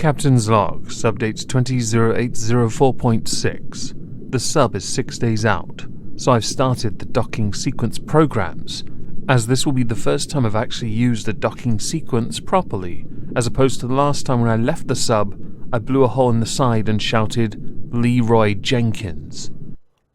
Captain's log, subdate 200804.6. The sub is 6 days out, so I've started the docking sequence programs, as this will be the first time I've actually used the docking sequence properly, as opposed to the last time when I left the sub, I blew a hole in the side and shouted, "Leroy Jenkins."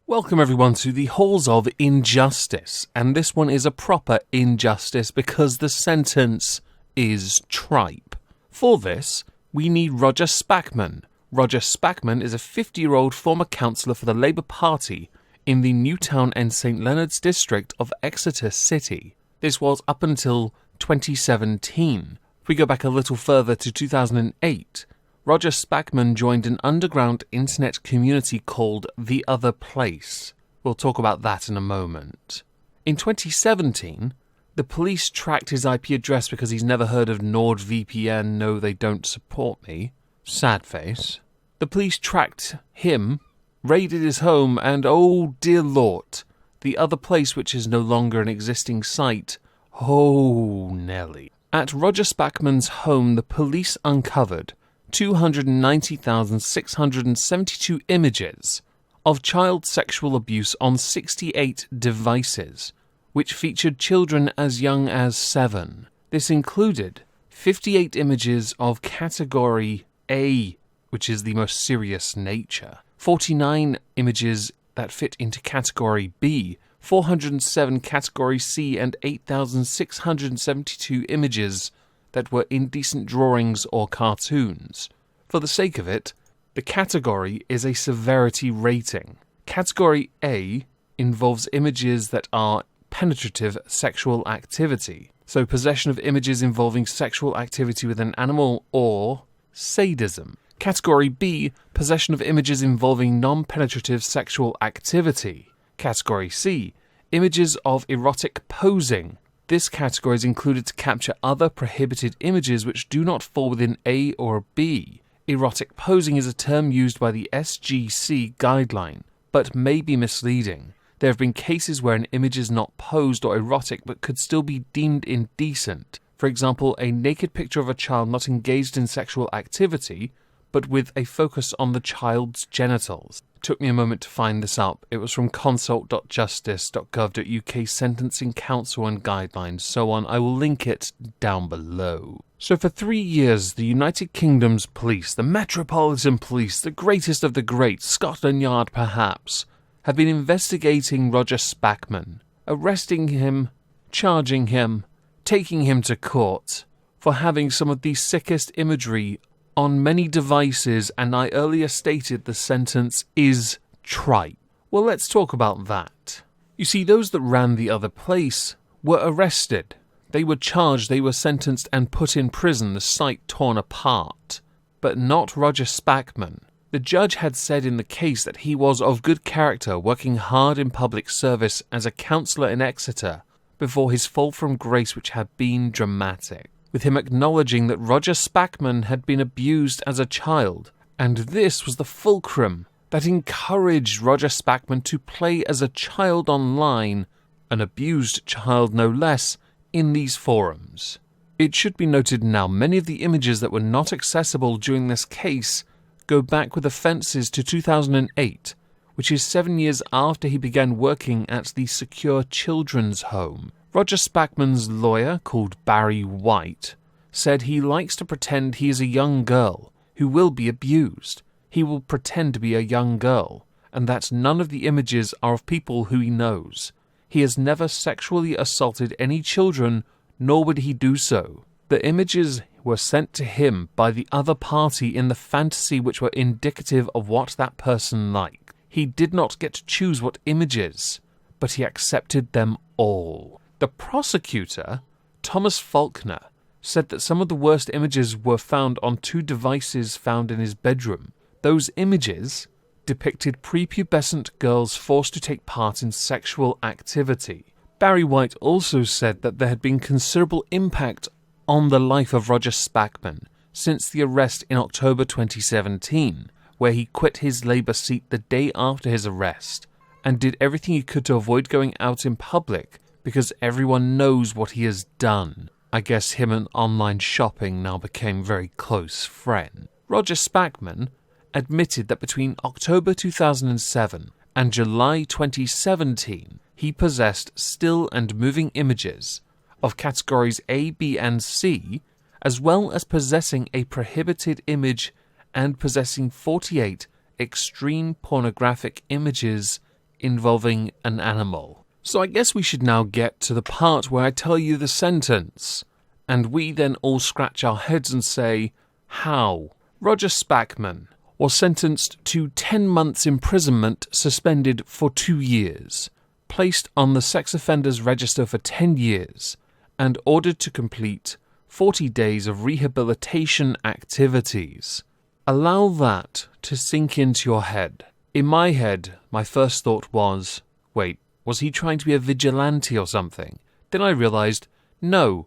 Welcome everyone to the Halls of Injustice, and this one is a proper injustice because the sentence is tripe. For this, we need Roger Spackman. Roger Spackman is a 50-year-old former councillor for the Labour Party in the Newtown and St Leonard's district of Exeter City. This was up until 2017. If we go back a little further to 2008, Roger Spackman joined an underground internet community called The Other Place. We'll talk about that in a moment. In 2017, the police tracked his IP address because he's never heard of NordVPN, no they don't support me. Sad face. The police tracked him, raided his home, and oh dear lord, The Other Place, which is no longer an existing site, oh Nelly. At Roger Spackman's home, the police uncovered 290,672 images of child sexual abuse on 68 devices, which featured children as young as 7. This included 58 images of Category A, which is the most serious nature, 49 images that fit into Category B, 407 Category C, and 8,672 images that were indecent drawings or cartoons. For the sake of it, the category is a severity rating. Category A involves images that are penetrative sexual activity, so possession of images involving sexual activity with an animal or sadism. Category B, possession of images involving non-penetrative sexual activity. Category C, images of erotic posing. This category is included to capture other prohibited images which do not fall within A or B. Erotic posing is a term used by the SGC guideline, but may be misleading. There have been cases where an image is not posed or erotic but could still be deemed indecent. For example, a naked picture of a child not engaged in sexual activity, but with a focus on the child's genitals. It took me a moment to find this up. It was from consult.justice.gov.uk Sentencing Council and Guidelines, so on. I will link it down below. So for 3 years, the United Kingdom's police, the Metropolitan Police, the greatest of the great, Scotland Yard perhaps, have been investigating Roger Spackman, arresting him, charging him, taking him to court for having some of the sickest imagery on many devices, and I earlier stated the sentence is tripe. Well, let's talk about that. You see, those that ran The Other Place were arrested. They were charged, they were sentenced and put in prison, the site torn apart. But not Roger Spackman. The judge had said in the case that he was of good character, working hard in public service as a councillor in Exeter, before his fall from grace, which had been dramatic, with him acknowledging that Roger Spackman had been abused as a child, and this was the fulcrum that encouraged Roger Spackman to play as a child online, an abused child no less, in these forums. It should be noted now, many of the images that were not accessible during this case go back with offences to 2008, which is 7 years after he began working at the Secure Children's Home. Roger Spackman's lawyer, called Barry White, said he likes to pretend he is a young girl who will be abused. He will pretend to be a young girl, and that none of the images are of people who he knows. He has never sexually assaulted any children, nor would he do so. The images were sent to him by the other party in the fantasy which were indicative of what that person liked. He did not get to choose what images, but he accepted them all. The prosecutor, Thomas Faulkner, said that some of the worst images were found on 2 devices found in his bedroom. Those images depicted prepubescent girls forced to take part in sexual activity. Barry White also said that there had been considerable impact on the life of Roger Spackman since the arrest in October 2017, where he quit his Labour seat the day after his arrest and did everything he could to avoid going out in public because everyone knows what he has done. I guess him and online shopping now became very close friends. Roger Spackman admitted that between October 2007 and July 2017, he possessed still and moving images of categories A, B, and C, as well as possessing a prohibited image and possessing 48 extreme pornographic images involving an animal. So I guess we should now get to the part where I tell you the sentence, and we then all scratch our heads and say, how? Roger Spackman was sentenced to 10 months imprisonment suspended for 2 years, placed on the sex offenders register for 10 years, and ordered to complete 40 days of rehabilitation activities. Allow that to sink into your head. In my head, my first thought was, wait, was he trying to be a vigilante or something? Then I realised, no,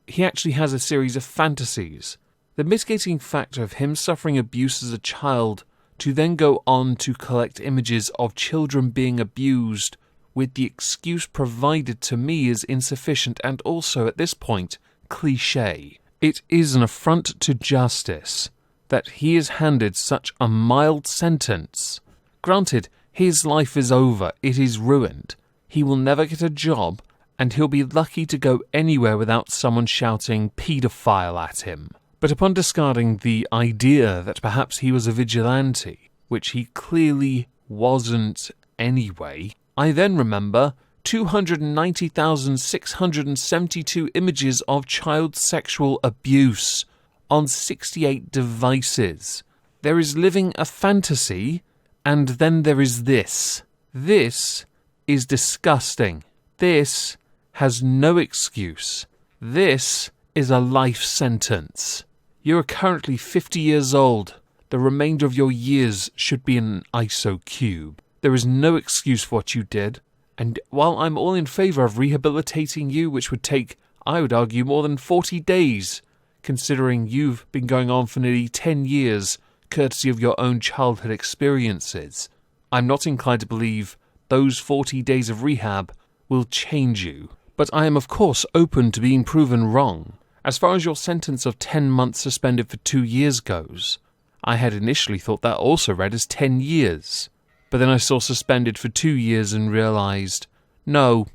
he actually has a series of fantasies. The mitigating factor of him suffering abuse as a child to then go on to collect images of children being abused with the excuse provided to me is insufficient and also, at this point, cliché. It is an affront to justice that he is handed such a mild sentence. Granted, his life is over, it is ruined. He will never get a job, and he'll be lucky to go anywhere without someone shouting paedophile at him. But upon discarding the idea that perhaps he was a vigilante, which he clearly wasn't anyway, I then remember 290,672 images of child sexual abuse on 68 devices. There is living a fantasy, and then there is this. This is disgusting. This has no excuse. This is a life sentence. You are currently 50 years old. The remainder of your years should be in an ISO cube. There is no excuse for what you did, and while I'm all in favour of rehabilitating you, which would take, I would argue, more than 40 days, considering you've been going on for nearly 10 years, courtesy of your own childhood experiences, I'm not inclined to believe those 40 days of rehab will change you. But I am of course open to being proven wrong. As far as your sentence of 10 months suspended for 2 years goes, I had initially thought that also read as 10 years. But then I saw suspended for 2 years and realised, no,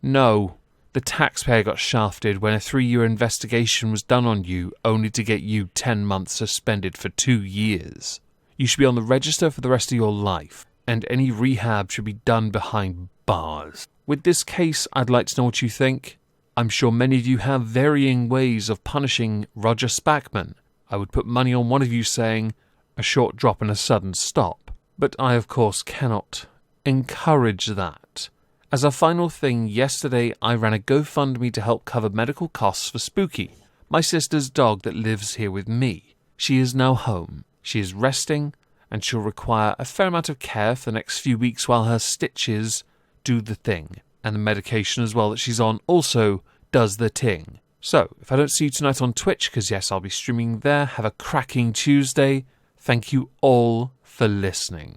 the taxpayer got shafted when a 3-year investigation was done on you only to get you 10 months suspended for 2 years. You should be on the register for the rest of your life, and any rehab should be done behind bars. With this case, I'd like to know what you think. I'm sure many of you have varying ways of punishing Roger Spackman. I would put money on one of you saying, a short drop and a sudden stop. But I, of course, cannot encourage that. As a final thing, yesterday I ran a GoFundMe to help cover medical costs for Spooky, my sister's dog that lives here with me. She is now home. She is resting, and she'll require a fair amount of care for the next few weeks while her stitches do the thing. And the medication as well that she's on also does the ting. So, if I don't see you tonight on Twitch, because yes, I'll be streaming there, have a cracking Tuesday. Thank you all for listening.